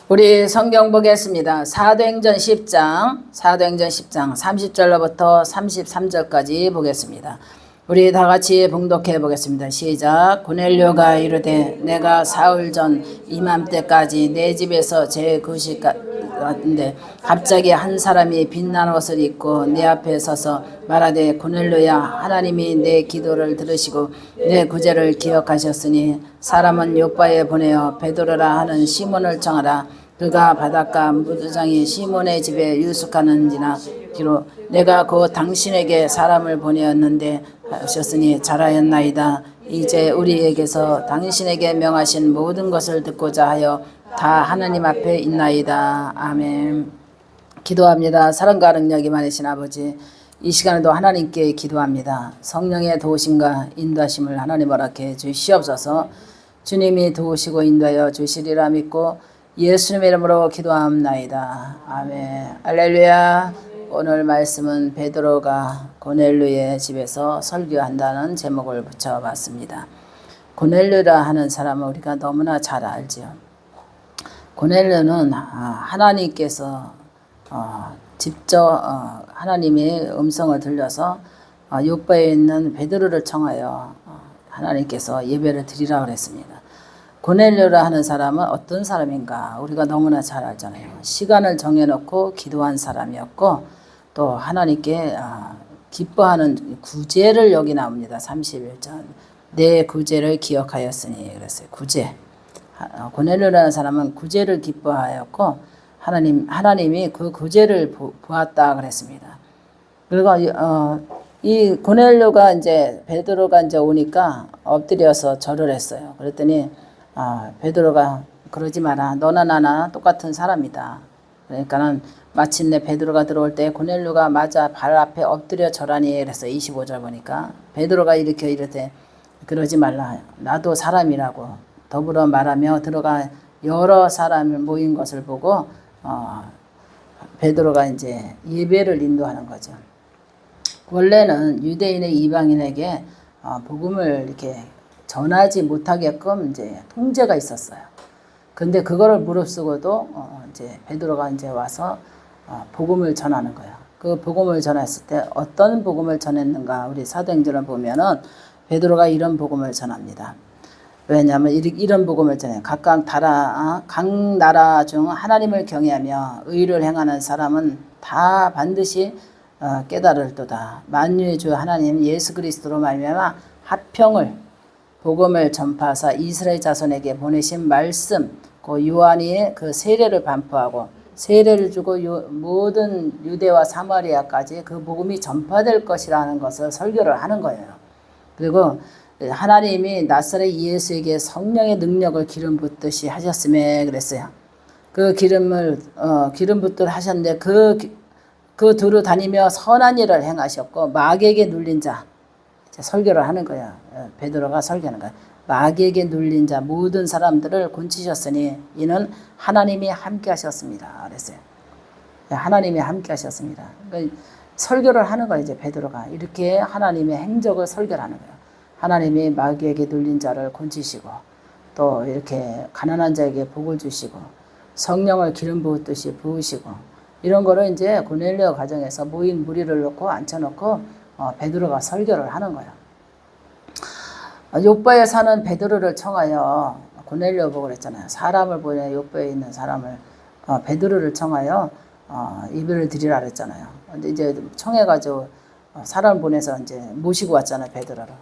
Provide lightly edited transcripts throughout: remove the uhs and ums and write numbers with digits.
우리 성경 보겠습니다. 사도행전 10장 30절로부터 33절까지 보겠습니다. 우리 다 같이 봉독해 보겠습니다. 시작. 고넬료가 이르되 내가 사흘 전 이맘때까지 내 집에서 제 거식 같은데 갑자기 한 사람이 빛난 옷을 입고 내 앞에 서서 말하되 고넬료야, 하나님이 내 기도를 들으시고 내 구제를 기억하셨으니 사람은 요바에 보내어 베드로라 하는 시몬을 청하라. 그가 바닷가 무두장이 시몬의 집에 유숙하는지나 기로 내가 곧 당신에게 사람을 보내었는데 하셨으니 잘하였나이다. 이제 우리에게서 당신에게 명하신 모든 것을 듣고자 하여 다 하나님 앞에 있나이다. 아멘. 기도합니다. 사랑과 능력이 많으신 아버지, 이 시간에도 하나님께 기도합니다. 성령의 도우심과 인도하심을 하나님 허락해 주시옵소서. 주님이 도우시고 인도하여 주시리라 믿고 예수님의 이름으로 기도합나이다. 아멘. 할렐루야. 오늘 말씀은 베드로가 고넬료의 집에서 설교한다는 제목을 붙여봤습니다. 고넬료라 하는 사람은 우리가 너무나 잘 알지요. 고넬료는 하나님께서 직접 하나님의 음성을 들려서 요바에 있는 베드로를 청하여 하나님께서 예배를 드리라고 그랬습니다. 고넬료라 하는 사람은 어떤 사람인가 우리가 너무나 잘 알잖아요. 시간을 정해놓고 기도한 사람이었고 또 하나님께 기뻐하는 구제를 여기 나옵니다. 31절 내 구제를 기억하였으니 그랬어요. 구제. 고넬료라는 사람은 구제를 기뻐하였고 하나님이 그 구제를 보았다 그랬습니다. 그리고 이 고넬료가 이제 베드로가 이제 오니까 엎드려서 절을 했어요. 그랬더니 베드로가 그러지 마라. 너나 나나 똑같은 사람이다. 그러니까는 마침내 베드로가 들어올 때 고넬료가 맞아 발 앞에 엎드려 절하니 그래서 25절 보니까 베드로가 이렇게 그러지 말라. 나도 사람이라고 더불어 말하며 들어가 여러 사람이 모인 것을 보고 베드로가 이제 예배를 인도하는 거죠. 원래는 유대인의 이방인에게 복음을 이렇게 전하지 못하게끔 이제 통제가 있었어요. 근데 그거를 무릅쓰고도 이제 베드로가 이제 와서 복음을 전하는 거예요. 그 복음을 전했을 때 어떤 복음을 전했는가? 우리 사도행전을 보면은 베드로가 이런 복음을 전합니다. 왜냐하면 이런 복음을 전해요. 각 나라 중 하나님을 경외하며 의를 행하는 사람은 다 반드시 깨달을도다. 만유의 주 하나님 예수 그리스도로 말미암아 합평을 복음을 전파하사 이스라엘 자손에게 보내신 말씀, 그 요한이 그 세례를 반포하고 세례를 주고 모든 유대와 사마리아까지 그 복음이 전파될 것이라는 것을 설교를 하는 거예요. 그리고 하나님이 나사렛 예수에게 성령의 능력을 기름 붓듯이 하셨음에 그랬어요. 그 기름 붓듯 하셨는데 그 두루 다니며 선한 일을 행하셨고 마귀에게 눌린 자 설교를 하는 거야. 베드로가 설교하는 거야. 마귀에게 눌린 자 모든 사람들을 곤치셨으니 이는 하나님이 함께 하셨습니다. 그랬어요. 하나님이 함께 하셨습니다. 그러니까 설교를 하는 거야. 이제 베드로가 이렇게 하나님의 행적을 설교를 하는 거야. 하나님이 마귀에게 눌린 자를 곤치시고 또 이렇게 가난한 자에게 복을 주시고 성령을 기름 부었듯이 부으시고 이런 거를 이제 고넬료 가정에서 모인 무리를 놓고 앉혀놓고 베드로가 설교를 하는 거야. 요바에 사는 베드로를 청하여 고넬료 보고 그랬잖아요. 사람을 보내 요바에 있는 사람을 베드로를 청하여 예배를 드리라 그랬잖아요. 근데 이제 청해가지고 사람 보내서 이제 모시고 왔잖아요. 베드로를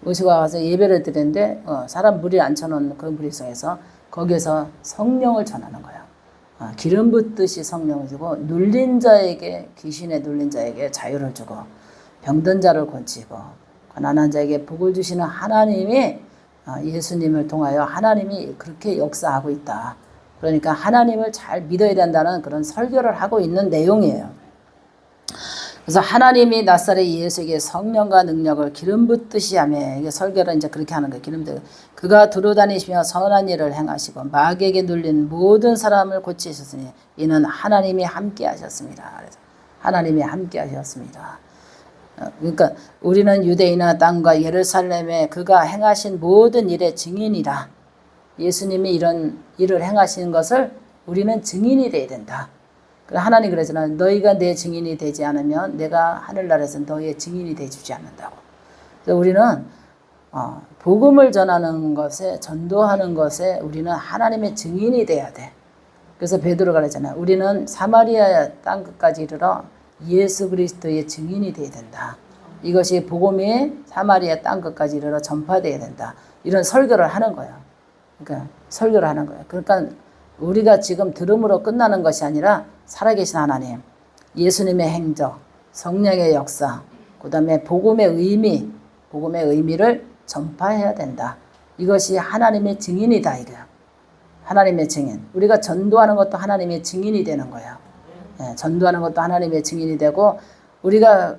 모시고 와서 예배를 드리는데 사람 무리 앉혀놓은 그 무리 속에서 거기에서 성령을 전하는 거야. 기름 붓듯이 성령을 주고 눌린 자에게 귀신에 눌린 자에게 자유를 주고 병든 자를 고치고 가난한 자에게 복을 주시는 하나님이 예수님을 통하여 하나님이 그렇게 역사하고 있다. 그러니까 하나님을 잘 믿어야 된다는 그런 설교를 하고 있는 내용이에요. 그래서 하나님이 나사렛 예수에게 성령과 능력을 기름 붓듯이 하며 이게 설교를 이제 그렇게 하는 거예요. 기름 붓 그가 두루 다니시며 선한 일을 행하시고 마귀에게 눌린 모든 사람을 고치셨으니 이는 하나님이 함께 하셨습니다. 그래서 하나님이 함께 하셨습니다. 그러니까 우리는 유대인의 땅과 예루살렘에 그가 행하신 모든 일의 증인이라. 예수님이 이런 일을 행하신 것을 우리는 증인이 돼야 된다. 하나님 그러잖아요. 너희가 내 증인이 되지 않으면 내가 하늘나라에서 너희의 증인이 되주지 않는다고. 그래서 우리는 복음을 전하는 것에, 전도하는 것에 우리는 하나님의 증인이 돼야 돼. 그래서 베드로가 그러잖아요. 우리는 사마리아 땅끝까지 이르러 예수 그리스도의 증인이 돼야 된다. 이것이 복음이 사마리아 땅끝까지 이르러 전파돼야 된다. 이런 설교를 하는 거예요. 그러니까 설교를 하는 거예요. 그러니까 우리가 지금 들음으로 끝나는 것이 아니라 살아계신 하나님, 예수님의 행적, 성령의 역사, 그 다음에 복음의 의미를 전파해야 된다. 이것이 하나님의 증인이다 이거야. 하나님의 증인. 우리가 전도하는 것도 하나님의 증인이 되는 거예요. 예, 전도하는 것도 하나님의 증인이 되고 우리가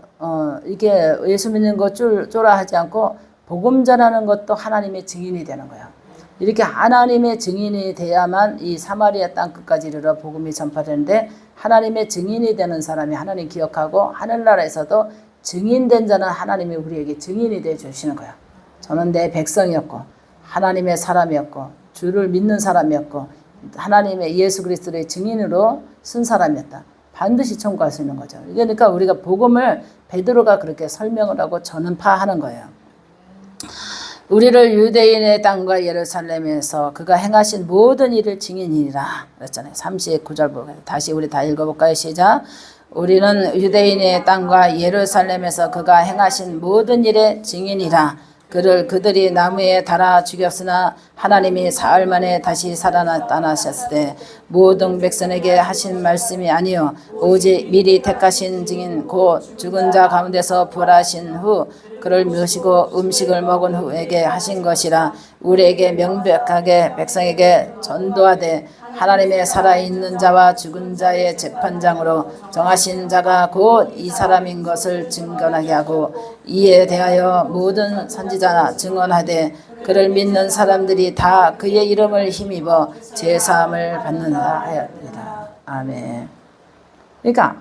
이게 예수 믿는 것 쫄아 하지 않고 복음 전하는 것도 하나님의 증인이 되는 거예요. 이렇게 하나님의 증인이 돼야만 이 사마리아 땅끝까지 이르러 복음이 전파되는데 하나님의 증인이 되는 사람이 하나님 기억하고 하늘나라에서도 증인된 자는 하나님이 우리에게 증인이 되어 주시는 거예요. 저는 내 백성이었고 하나님의 사람이었고 주를 믿는 사람이었고 하나님의 예수 그리스도의 증인으로 쓴 사람이었다. 반드시 청구할 수 있는 거죠. 그러니까 우리가 복음을 베드로가 그렇게 설명을 하고 전파하는 거예요. 우리를 유대인의 땅과 예루살렘에서 그가 행하신 모든 일을 증인이라 그랬잖아요. 39절 보고 다시 우리 다 읽어볼까요? 시작. 우리는 유대인의 땅과 예루살렘에서 그가 행하신 모든 일의 증인이라. 그들이 나무에 달아 죽였으나 하나님이 사흘 만에 다시 살아나셨을 때 모든 백성에게 하신 말씀이 아니요 오직 미리 택하신 증인 곧 죽은 자 가운데서 부활하신 후 그를 모시고 음식을 먹은 후에게 하신 것이라. 우리에게 명백하게 백성에게 전도하되 하나님의 살아있는 자와 죽은 자의 재판장으로 정하신 자가 곧 이 사람인 것을 증언하게 하고 이에 대하여 모든 선지자나 증언하되 그를 믿는 사람들이 다 그의 이름을 힘입어 제사함을 받는다 하였다. 아멘. 그러니까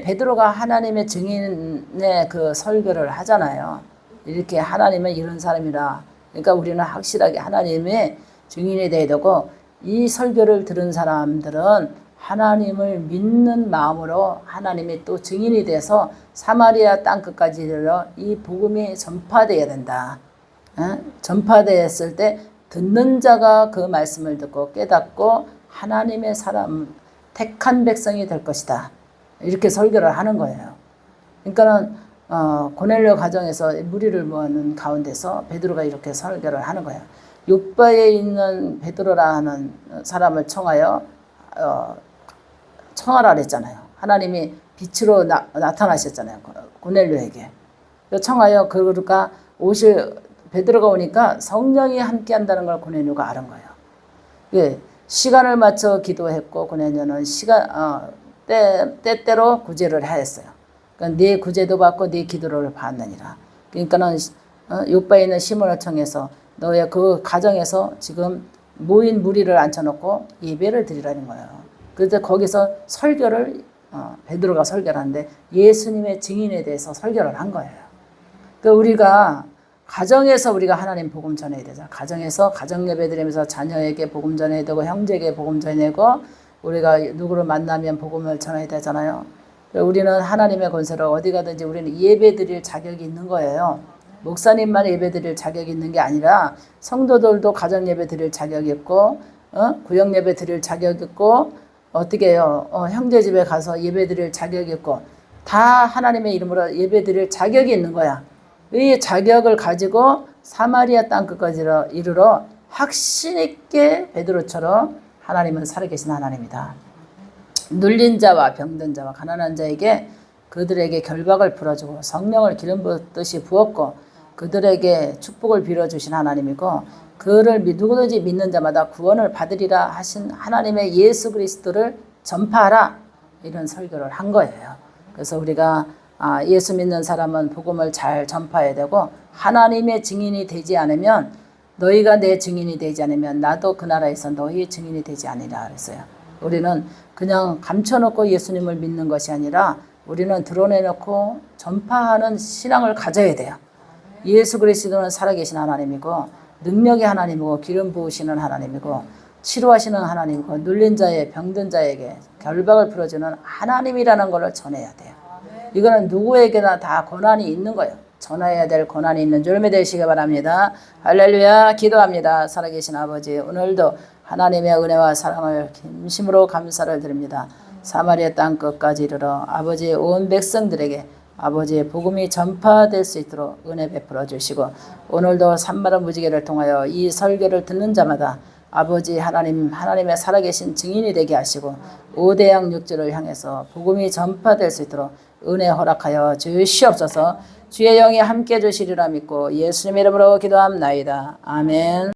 베드로가 하나님의 증인의 그 설교를 하잖아요. 이렇게 하나님은 이런 사람이라. 그러니까 우리는 확실하게 하나님의 증인이 되어야 되고 이 설교를 들은 사람들은 하나님을 믿는 마음으로 하나님이 또 증인이 돼서 사마리아 땅끝까지 이르러 이 복음이 전파되어야 된다. 전파되었을 때 듣는 자가 그 말씀을 듣고 깨닫고 하나님의 사람 택한 백성이 될 것이다. 이렇게 설교를 하는 거예요. 그러니까는 고넬료 가정에서 무리를 모으는 가운데서 베드로가 이렇게 설교를 하는 거예요. 욥바에 있는 베드로라 하는 사람을 청하여 청하라 그랬잖아요. 하나님이 빛으로 나타나셨잖아요. 고넬료에게. 청하여 그가 베드로가 오니까 성령이 함께한다는 걸 고넬료가 아는 거예요. 예, 시간을 맞춰 기도했고 고넬료는 때때로 구제를 하였어요. 그러니까 네 구제도 받고 네 기도를 받느니라. 그러니까는 욥바에 있는 시몬을 청해서 너의 그 가정에서 지금 모인 무리를 앉혀놓고 예배를 드리라는 거예요. 그래서 거기서 설교를 베드로가 설교를 하는데 예수님의 증인에 대해서 설교를 한 거예요. 그러니까 우리가 가정에서 우리가 하나님 복음 전해야 되죠. 가정에서 가정 예배 드리면서 자녀에게 복음 전해야 되고 형제에게 복음 전해고 우리가 누구를 만나면 복음을 전해야 되잖아요. 우리는 하나님의 권세로 어디 가든지 우리는 예배 드릴 자격이 있는 거예요. 목사님만 예배 드릴 자격이 있는 게 아니라 성도들도 가정 예배 드릴 자격이 있고 구역 예배 드릴 자격이 있고 어떻게 해요? 형제 집에 가서 예배 드릴 자격이 있고 다 하나님의 이름으로 예배 드릴 자격이 있는 거야. 이 자격을 가지고 사마리아 땅끝까지 이르러 확신 있게 베드로처럼 하나님은 살아계신 하나님이다. 눌린 자와 병든 자와 가난한 자에게 그들에게 결박을 풀어주고 성령을 기름 붓듯이 부었고 그들에게 축복을 빌어주신 하나님이고 그를 누구든지 믿는 자마다 구원을 받으리라 하신 하나님의 예수 그리스도를 전파하라 이런 설교를 한 거예요. 그래서 우리가 예수 믿는 사람은 복음을 잘 전파해야 되고 하나님의 증인이 되지 않으면 너희가 내 증인이 되지 않으면 나도 그 나라에서 너희의 증인이 되지 않으리라 그랬어요. 우리는 그냥 감춰놓고 예수님을 믿는 것이 아니라 우리는 드러내놓고 전파하는 신앙을 가져야 돼요. 예수 그리스도는 살아계신 하나님이고 능력의 하나님이고 기름 부으시는 하나님이고 치료하시는 하나님과 눌린 자의 병든 자에게 결박을 풀어주는 하나님이라는 것을 전해야 돼요. 이거는 누구에게나 다 권한이 있는 거예요. 전해야 될 권한이 있는 줄 믿으시기 바랍니다. 할렐루야. 기도합니다. 살아계신 아버지, 오늘도 하나님의 은혜와 사랑을 진심으로 감사를 드립니다. 사마리아 땅 끝까지 이르러 아버지의 온 백성들에게 아버지의 복음이 전파될 수 있도록 은혜 베풀어 주시고, 오늘도 산마른 무지개를 통하여 이 설교를 듣는 자마다 아버지 하나님, 하나님의 살아계신 증인이 되게 하시고 오대양 6주를 향해서 복음이 전파될 수 있도록 은혜 허락하여 주시옵소서. 주의 영이 함께 주시리라 믿고 예수님의 이름으로 기도합나이다. 아멘.